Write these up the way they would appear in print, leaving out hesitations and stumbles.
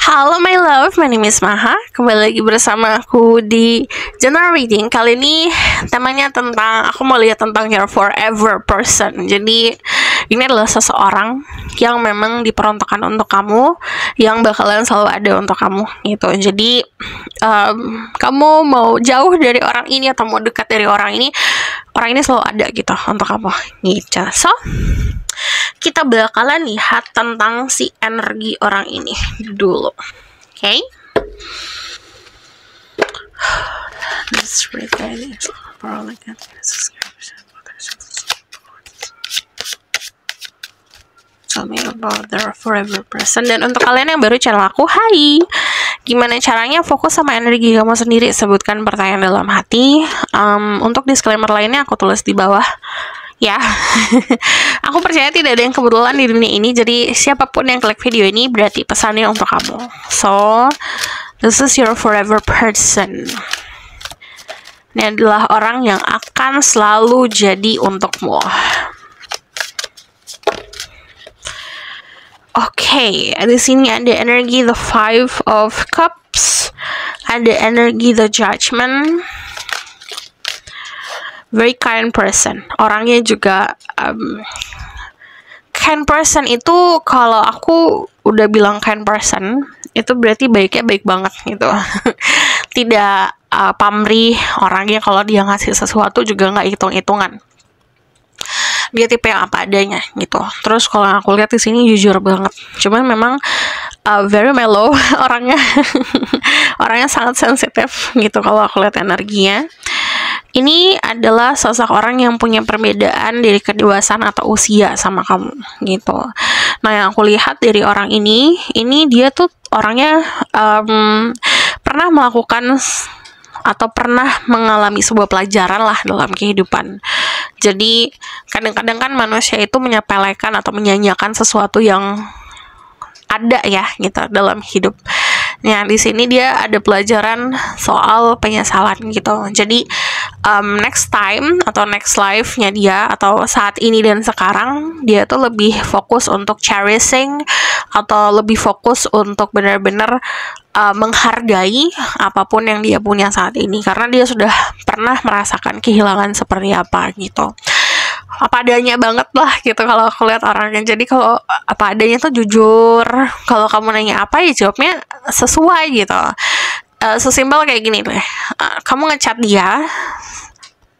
Halo my love, my name is Maha. Kembali lagi bersama aku di General Reading. Kali ini temanya tentang, aku mau lihat tentang your forever person. Jadi ini adalah seseorang yang memang diperuntukkan untuk kamu, yang bakalan selalu ada untuk kamu gitu. Jadi kamu mau jauh dari orang ini atau mau dekat dari orang ini selalu ada gitu untuk kamu gitu. So kita bakalan lihat tentang si energi orang ini dulu. Okay? Let's read this. Tell me about their forever person. Dan untuk kalian yang baru channel aku, hai. Gimana caranya fokus sama energi kamu sendiri? Sebutkan pertanyaan dalam hati. Untuk disclaimer lainnya aku tulis di bawah. Ya, aku percaya tidak ada yang kebetulan di dunia ini. Jadi siapapun yang klik video ini berarti pesannya untuk kamu. So, this is your forever person. Ini adalah orang yang akan selalu jadi untukmu. Oke, di sini ada energi the Five of Cups, ada energi the Judgment. Very kind person. Orangnya juga kind person itu, kalau aku udah bilang kind person, itu berarti baiknya baik banget gitu. Tidak pamrih orangnya. Kalau dia ngasih sesuatu juga nggak hitung-hitungan. Dia tipe yang apa adanya gitu. Terus kalau aku lihat di sini jujur banget. Cuman memang very mellow orangnya. Orangnya sangat sensitif gitu kalau aku lihat energinya. Ini adalah sosok orang yang punya perbedaan dari kedewasaan atau usia sama kamu gitu. Nah, yang aku lihat dari orang ini dia tuh orangnya pernah melakukan atau pernah mengalami sebuah pelajaran lah dalam kehidupan. Jadi kadang-kadang kan manusia itu menyepelekan atau menyanyiakan sesuatu yang ada ya gitu dalam hidup. Nah, di sini dia ada pelajaran soal penyesalan gitu. Jadi next time atau next life-nya dia atau saat ini dan sekarang, dia tuh lebih fokus untuk cherishing atau lebih fokus untuk benar-benar menghargai apapun yang dia punya saat ini, karena dia sudah pernah merasakan kehilangan seperti apa gitu. Apa adanya banget lah gitu kalau aku lihat orangnya. Jadi kalau apa adanya tuh jujur. Kalau kamu nanya apa ya jawabnya sesuai gitu. Sesimpel kayak gini deh. Kamu ngechat dia,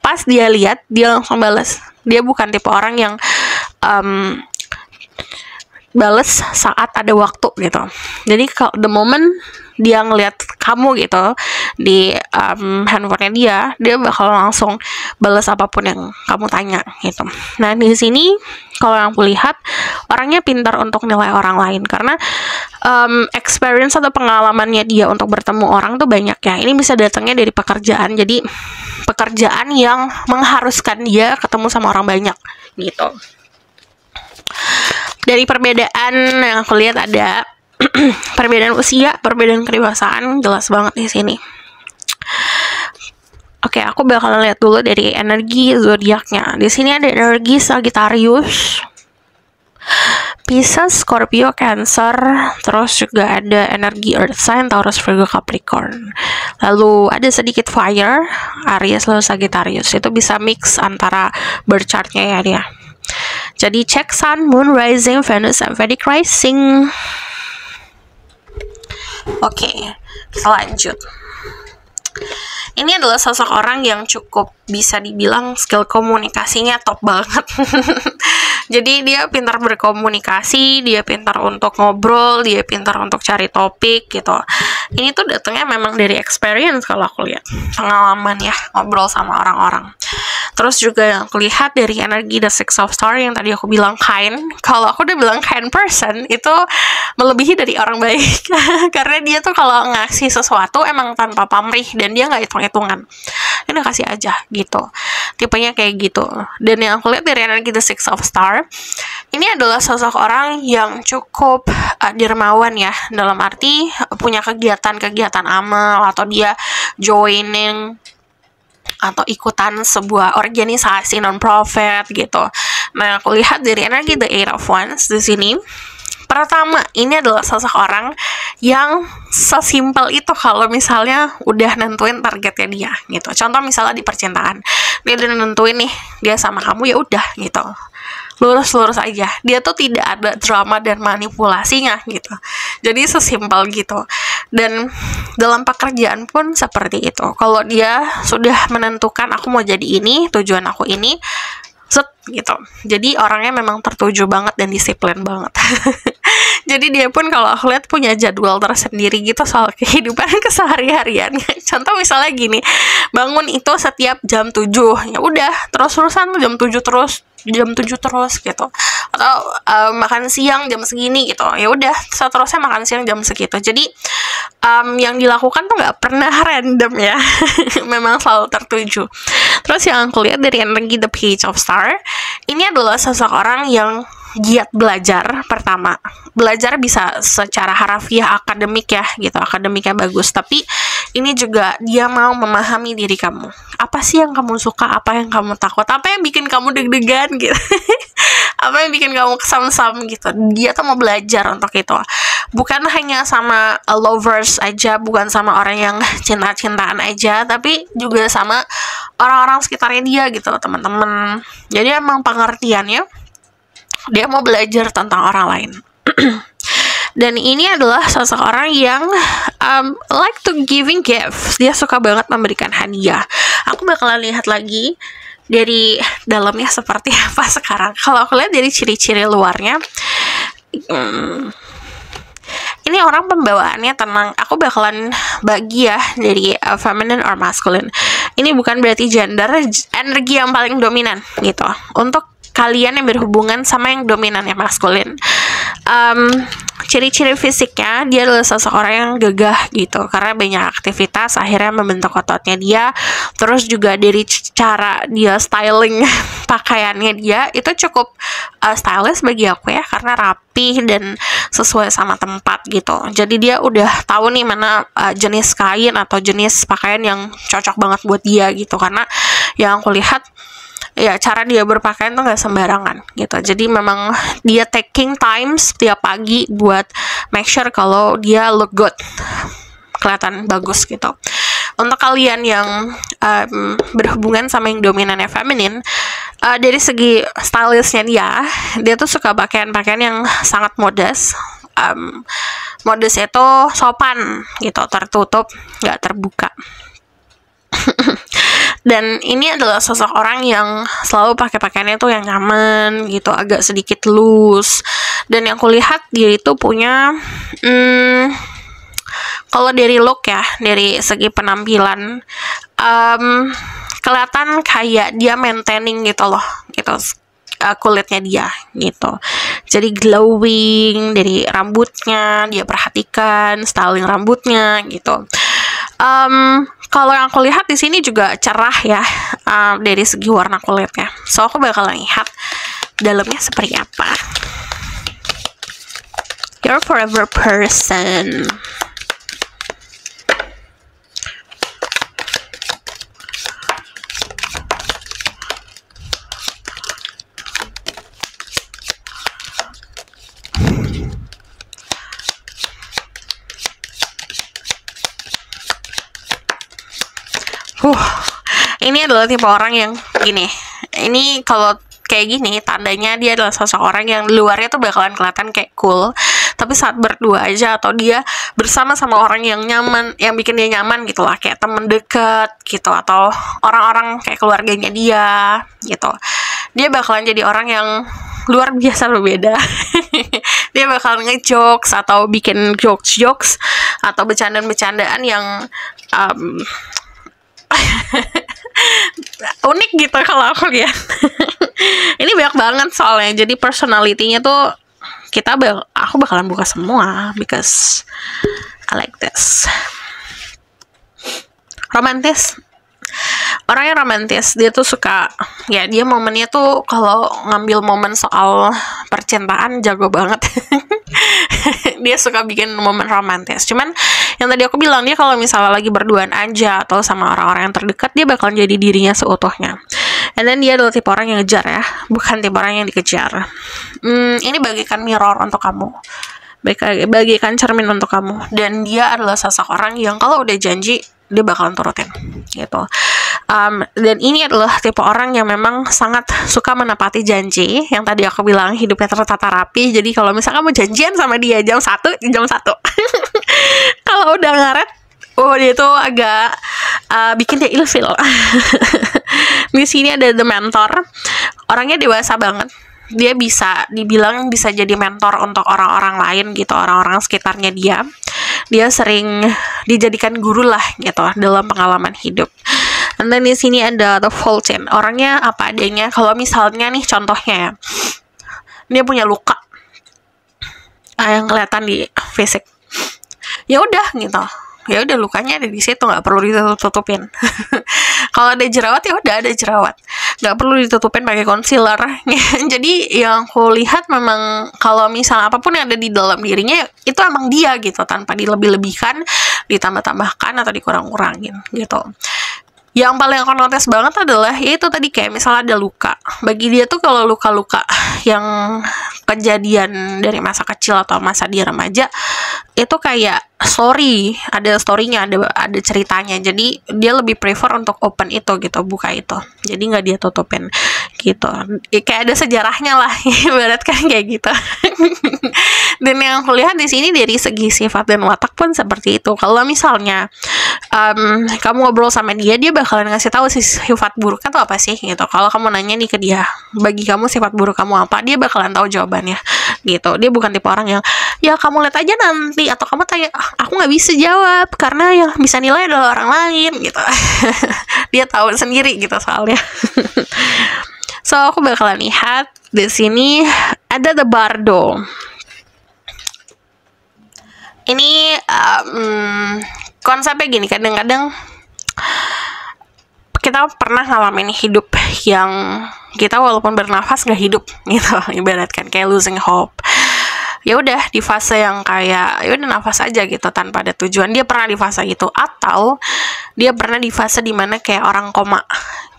pas dia lihat dia langsung balas. Dia bukan tipe orang yang balas saat ada waktu gitu. Jadi kalau the moment dia ngelihat kamu gitu di handphonenya dia bakal langsung balas apapun yang kamu tanya gitu. Nah, di sini kalau yang aku lihat orangnya pintar untuk nilai orang lain, karena experience atau pengalamannya dia untuk bertemu orang tuh banyak ya. Ini bisa datangnya dari pekerjaan. Jadi pekerjaan yang mengharuskan dia ketemu sama orang banyak gitu. Dari perbedaan yang aku lihat ada perbedaan usia, perbedaan kedewasaan, jelas banget di sini. Oke, aku bakal lihat dulu dari energi zodiaknya. Di sini ada energi Sagittarius, Pisces, Scorpio, Cancer, terus juga ada energi Earth sign, Taurus, Virgo, Capricorn. Lalu ada sedikit fire, Aries, lalu Sagittarius. Itu bisa mix antara birth chart-nya ya dia. Jadi cek Sun, Moon, Rising, Venus, and Vedic Rising. Oke, kita lanjut. Ini adalah sosok orang yang cukup bisa dibilang skill komunikasinya top banget. Jadi dia pintar berkomunikasi, dia pintar untuk ngobrol, dia pintar untuk cari topik gitu. Ini tuh datangnya memang dari experience kalau aku lihat. Pengalaman ya, ngobrol sama orang-orang. Terus juga yang aku lihat dari energi The Six of Stars yang tadi aku bilang kind. Kalau aku udah bilang kind person, itu melebihi dari orang baik. Karena dia tuh kalau ngasih sesuatu emang tanpa pamrih dan dia nggak hitung-hitungan. Ini kasih aja gitu. Tipenya kayak gitu. Dan yang aku lihat dari energi The Six of Stars, ini adalah sosok orang yang cukup dermawan ya. Dalam arti punya kegiatan-kegiatan amal, atau dia joining atau ikutan sebuah organisasi non-profit gitu. Nah, aku lihat dari energi The Eight of Wands di sini. Pertama, ini adalah sosok orang yang sesimpel itu kalau misalnya udah nentuin targetnya dia gitu. Contoh misalnya di percintaan, dia udah nentuin nih dia sama kamu, ya udah gitu, lurus-lurus aja. Dia tuh tidak ada drama dan manipulasinya gitu. Jadi sesimpel gitu. Dan dalam pekerjaan pun seperti itu. Kalau dia sudah menentukan aku mau jadi ini, tujuan aku ini, set gitu. Jadi orangnya memang tertuju banget dan disiplin banget. Jadi dia pun kalau aku lihat punya jadwal tersendiri gitu soal kehidupan kesehari-harian. Contoh misalnya gini, bangun itu setiap jam 7. Ya udah, terus-terusan tuh jam 7 terus gitu. Atau makan siang jam segini gitu. Ya udah, seterusnya makan siang jam segitu. Jadi yang dilakukan tuh nggak pernah random ya. Memang selalu tertuju. Terus yang aku lihat dari energi The Page of Star, ini adalah seseorang yang giat belajar. Pertama, belajar bisa secara harafiah akademik ya gitu, akademiknya bagus, tapi ini juga dia mau memahami diri kamu. Apa sih yang kamu suka, apa yang kamu takut, apa yang bikin kamu deg-degan gitu. Apa yang bikin kamu kesam-sam gitu. Dia tuh mau belajar untuk itu. Bukan hanya sama lovers aja, bukan sama orang yang cinta-cintaan aja, tapi juga sama orang-orang sekitarnya dia gitu, teman-teman. Jadi emang pengertiannya dia mau belajar tentang orang lain. Dan ini adalah seseorang yang like to giving gifts. Dia suka banget memberikan hadiah. Aku bakalan lihat lagi dari dalamnya seperti apa sekarang. Kalau aku lihat dari ciri-ciri luarnya, ini orang pembawaannya tenang. Aku bakalan bagi ya dari feminine or masculine. Ini bukan berarti gender, energi yang paling dominan gitu. Untuk kalian yang berhubungan sama yang dominan ya maskulin. Ciri-ciri fisiknya, dia adalah seseorang yang gagah gitu, karena banyak aktivitas akhirnya membentuk ototnya dia. Terus juga dari cara dia styling pakaiannya dia itu cukup stylish bagi aku ya, karena rapi dan sesuai sama tempat gitu. Jadi dia udah tahu nih mana jenis kain atau jenis pakaian yang cocok banget buat dia gitu. Karena yang aku lihat ya cara dia berpakaian tuh nggak sembarangan gitu. Jadi memang dia taking time setiap pagi buat make sure kalau dia look good, kelihatan bagus gitu. Untuk kalian yang berhubungan sama yang dominannya feminin, dari segi stylishnya dia tuh suka pakaian-pakaian yang sangat modest. Modest itu sopan gitu, tertutup, nggak terbuka. Dan ini adalah seseorang yang selalu pakai pakaiannya tuh yang nyaman gitu, agak sedikit loose. Dan yang kulihat dia itu punya kalau dari look ya, dari segi penampilan kelihatan kayak dia maintaining gitu loh gitu, kulitnya dia gitu. Jadi glowing dari rambutnya, dia perhatikan styling rambutnya gitu. Kalau yang aku lihat di sini juga cerah ya, dari segi warna kulitnya. So aku bakal lihat dalamnya seperti apa. Your forever person. Ini adalah tipe orang yang gini. Ini kalau kayak gini tandanya dia adalah seseorang yang luarnya tuh bakalan kelihatan kayak cool, tapi saat berdua aja atau dia bersama sama orang yang nyaman, yang bikin dia nyaman gitu lah, kayak temen deket gitu atau orang-orang kayak keluarganya dia gitu, dia bakalan jadi orang yang luar biasa berbeda. Dia bakal ngejokes atau bikin jokes atau bercandaan-bercandaan yang unik gitu kalau aku lihat. Ini banyak banget soalnya, jadi personality-nya tuh aku bakalan buka semua because I like this. Romantis. Orangnya romantis, dia tuh suka ya, dia momennya tuh kalau ngambil momen soal percintaan jago banget. Dia suka bikin momen romantis. Cuman yang tadi aku bilang, dia kalau misalnya lagi berduaan aja atau sama orang-orang yang terdekat, dia bakalan jadi dirinya seutuhnya. And then dia adalah tipe orang yang ngejar ya, bukan tipe orang yang dikejar. Ini bagikan mirror untuk kamu. bagikan cermin untuk kamu. Dan dia adalah seseorang yang kalau udah janji dia bakalan turutin gitu. Dan ini adalah tipe orang yang memang sangat suka menepati janji. Yang tadi aku bilang hidupnya tertata rapi. Jadi kalau misalkan kamu janjian sama dia jam 1, jam 1 kalau udah ngaret, dia tuh agak bikin dia ilfil. Di sini ada the mentor. Orangnya dewasa banget. Dia bisa dibilang bisa jadi mentor untuk orang-orang lain gitu, orang-orang sekitarnya dia. Dia sering dijadikan guru lah gitu dalam pengalaman hidup. Dan di sini ada the Fulton. Orangnya apa adanya. Kalau misalnya nih contohnya ya, dia punya luka yang kelihatan di fisik. Ya udah gitu. Ya udah lukanya ada di situ, nggak perlu ditutupin. Kalau ada jerawat ya udah ada jerawat, nggak perlu ditutupin pakai concealer. Jadi yang aku lihat memang kalau misalnya apapun yang ada di dalam dirinya itu emang dia gitu, tanpa dilebih-lebihkan, ditambah-tambahkan atau dikurang-kurangin gitu. Yang paling aku notice banget adalah yaitu tadi kayak misalnya ada luka. Bagi dia tuh kalau luka-luka yang kejadian dari masa kecil atau masa dia remaja itu kayak ada story-nya, ada ceritanya. Jadi dia lebih prefer untuk open itu gitu, buka itu. Jadi nggak dia tutupin gitu. Kayak ada sejarahnya lah, ibarat kan kayak gitu. Dan yang aku lihat di sini dari segi sifat dan watak pun seperti itu. Kalau misalnya kamu ngobrol sama dia bakalan ngasih tahu sifat buruknya tuh apa sih gitu. Kalau kamu nanya nih ke dia, bagi kamu sifat buruk kamu apa, dia bakalan tahu jawabannya gitu. Dia bukan tipe orang yang ya kamu lihat aja nanti, atau kamu tanya aku nggak bisa jawab karena yang bisa nilai adalah orang lain gitu. Dia tahu sendiri gitu soalnya. So aku bakalan lihat di sini ada the Bardo. Ini konsepnya gini, kadang-kadang kita pernah ngalamin hidup yang kita walaupun bernafas gak hidup gitu, ibaratkan kayak losing hope. Ya udah di fase yang kayak ya udah nafas aja gitu tanpa ada tujuan. Dia pernah di fase itu, atau dia pernah di fase dimana kayak orang koma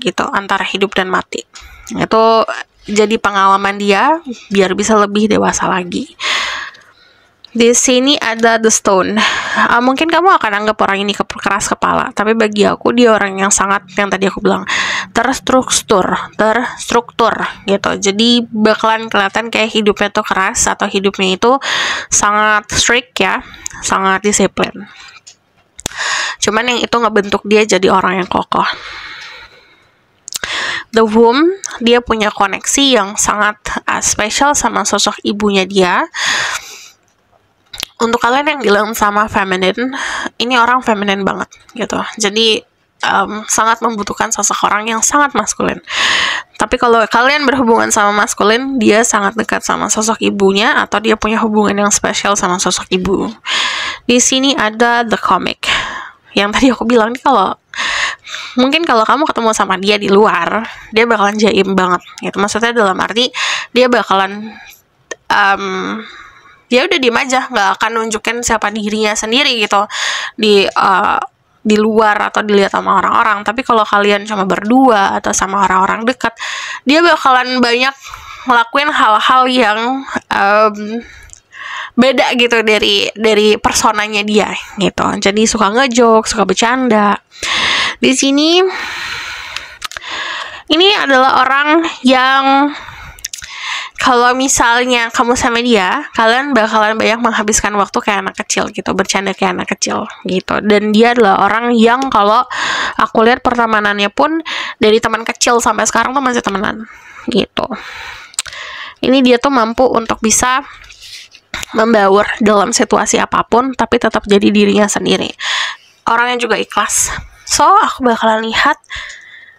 gitu, antara hidup dan mati. Itu jadi pengalaman dia biar bisa lebih dewasa lagi. Di sini ada the Stone. Mungkin kamu akan anggap orang ini keras kepala, tapi bagi aku dia orang yang sangat, yang tadi aku bilang, terstruktur gitu. Jadi bakalan kelihatan kayak hidupnya tuh keras, atau hidupnya itu sangat strict ya, sangat disiplin. Cuman yang itu ngebentuk dia jadi orang yang kokoh. The Womb, dia punya koneksi yang sangat spesial sama sosok ibunya dia. Untuk kalian yang bilang sama feminine, ini orang feminine banget gitu. Jadi sangat membutuhkan sosok orang yang sangat maskulin. Tapi kalau kalian berhubungan sama maskulin, dia sangat dekat sama sosok ibunya, atau dia punya hubungan yang spesial sama sosok ibu. Di sini ada the Comic. Yang tadi aku bilang nih, kalau mungkin kalau kamu ketemu sama dia di luar, dia bakalan jaim banget gitu. Maksudnya dalam arti dia bakalan dia udah diem aja, nggak akan nunjukin siapa dirinya sendiri gitu di luar atau dilihat sama orang-orang. Tapi kalau kalian cuma berdua atau sama orang-orang dekat, dia bakalan banyak ngelakuin hal-hal yang beda gitu dari personanya dia gitu. Jadi suka nge-joke, suka bercanda. Di sini ini adalah orang yang kalau misalnya kamu sama dia, kalian bakalan banyak menghabiskan waktu kayak anak kecil gitu, bercanda kayak anak kecil gitu. Dan dia adalah orang yang kalau aku lihat pertemanannya pun dari teman kecil sampai sekarang tuh masih temenan gitu. Ini dia tuh mampu untuk bisa membaur dalam situasi apapun, tapi tetap jadi dirinya sendiri. Orangnya juga ikhlas. So, aku bakalan lihat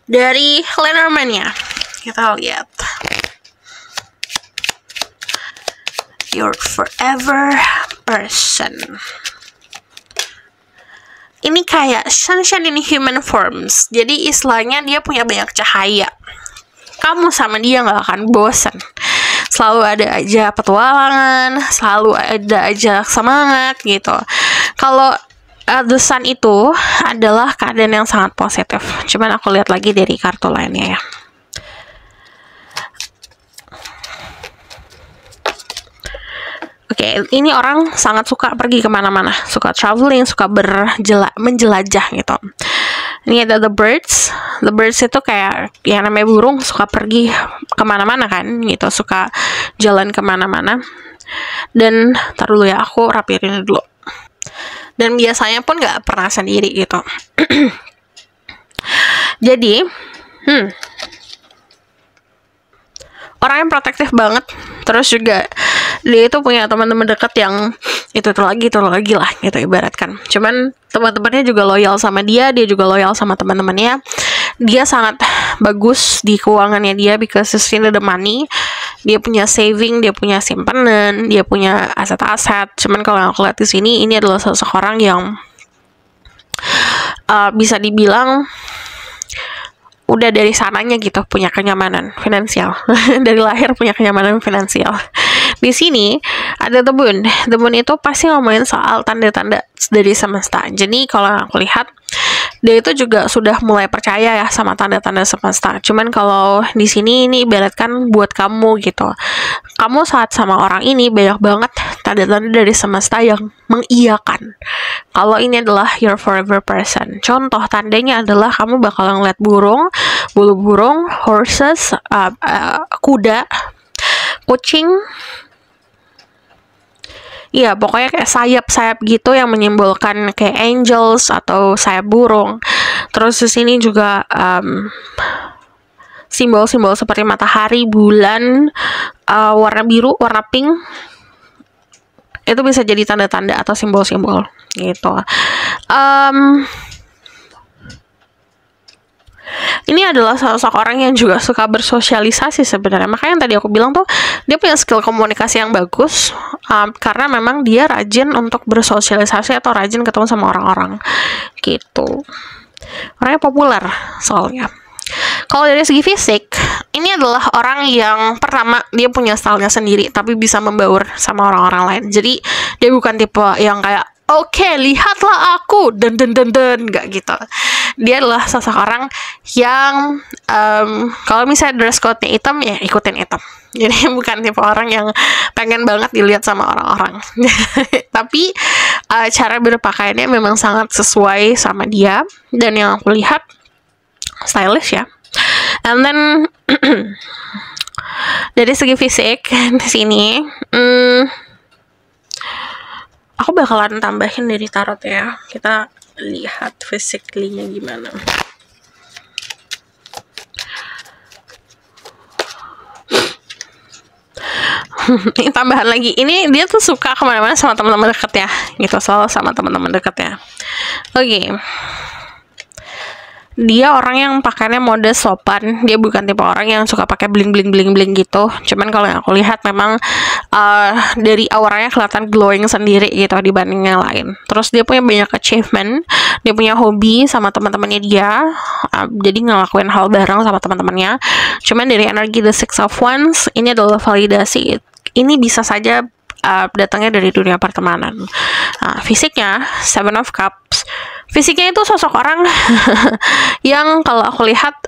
dari Lenormand-nya. Kita lihat. Your forever person. Ini kayak sunshine in human forms. Jadi istilahnya dia punya banyak cahaya. Kamu sama dia gak akan bosan. Selalu ada aja petualangan, selalu ada aja semangat gitu. Kalau the sun itu adalah keadaan yang sangat positif. Cuman aku lihat lagi dari kartu lainnya ya. Oke, ini orang sangat suka pergi kemana-mana, suka traveling, suka menjelajah gitu. Ini ada the birds. The birds itu kayak yang namanya burung, suka pergi kemana-mana kan gitu, suka jalan kemana-mana. Dan tar dulu ya, aku rapiin dulu. Dan biasanya pun nggak pernah sendiri gitu. Jadi orang yang protektif banget. Terus juga dia itu punya teman-teman dekat yang itu lagi lah gitu ibaratkan. Cuman teman-temannya juga loyal sama dia juga loyal sama teman-temannya. Dia sangat bagus di keuangannya dia because he's in the money. Dia punya saving, dia punya simpanan, dia punya aset-aset. Cuman kalau aku lihat di sini, ini adalah seseorang yang bisa dibilang udah dari sananya gitu punya kenyamanan finansial. Dari lahir punya kenyamanan finansial. Di sini ada The Moon itu pasti ngomongin soal tanda-tanda dari semesta. Jadi kalau aku lihat dia itu juga sudah mulai percaya ya sama tanda-tanda semesta. Cuman kalau di sini ini ibaratkan buat kamu gitu. Kamu saat sama orang ini banyak banget tanda-tanda dari semesta yang mengiyakan kalau ini adalah your forever person. Contoh tandanya adalah kamu bakal ngeliat burung, bulu burung, horses, kuda, kucing. Iya, pokoknya kayak sayap-sayap gitu yang menyimbolkan kayak angels atau sayap burung. Terus di sini juga simbol-simbol seperti matahari, bulan, warna biru, warna pink. Itu bisa jadi tanda-tanda atau simbol-simbol gitu. Ini adalah sosok orang yang juga suka bersosialisasi sebenarnya. Makanya yang tadi aku bilang tuh dia punya skill komunikasi yang bagus, karena memang dia rajin untuk bersosialisasi atau rajin ketemu sama orang-orang gitu. Orangnya populer soalnya. Kalau dari segi fisik, ini adalah orang yang pertama dia punya stylenya sendiri tapi bisa membaur sama orang-orang lain. Jadi dia bukan tipe yang kayak oke, lihatlah aku dan nggak gitu. Dia adalah seseorang yang kalau misalnya dress code-nya hitam ya ikutin hitam. Jadi bukan tipe orang yang pengen banget dilihat sama orang-orang. Tapi cara berpakaiannya memang sangat sesuai sama dia, dan yang aku lihat stylish ya. And then dari segi fisik di sini aku bakalan tambahin dari tarot ya. Kita lihat physically-nya gimana. Ini tambahan lagi. Ini dia tuh suka kemana-mana sama teman-teman dekatnya gitu, selalu sama teman-teman dekatnya. Oke. Dia orang yang pakainya mode sopan. Dia bukan tipe orang yang suka pakai bling gitu. Cuman kalau yang aku lihat memang dari auranya kelihatan glowing sendiri gitu dibanding yang lain. Terus dia punya banyak achievement. Dia punya hobi sama teman-temannya dia. Jadi ngelakuin hal bareng sama teman-temannya. Cuman dari energi The Six of Wands, ini adalah validasi. Ini bisa saja datangnya dari dunia pertemanan. Fisiknya Seven of Cups. Fisiknya itu sosok orang yang kalau aku lihat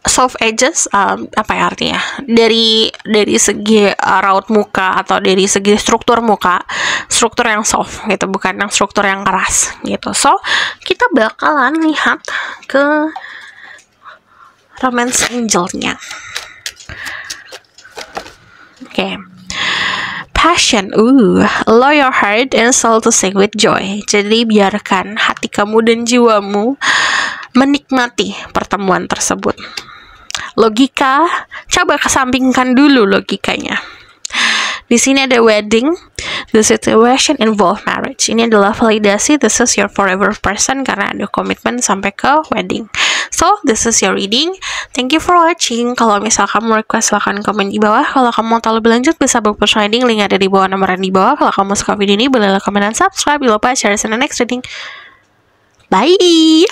soft edges, apa ya artinya? Dari segi raut muka atau dari segi struktur muka, struktur yang soft gitu, bukan yang struktur yang keras gitu. So kita bakalan lihat ke romance angelnya. Oke. Passion, allow your heart and soul to sing with joy. Jadi biarkan hati kamu dan jiwamu menikmati pertemuan tersebut. Logika, coba kesampingkan dulu logikanya. Di sini ada wedding. The situation involve marriage. Ini adalah validasi. This is your forever person karena ada komitmen sampai ke wedding. So, this is your reading. Thank you for watching. Kalau misal kamu request, silahkan komen di bawah. Kalau kamu mau tahu lebih lanjut, bisa book reading. Link ada di bawah, nomor di bawah. Kalau kamu suka video ini, boleh like, comment, dan subscribe. Jangan lupa share in the next reading. Bye!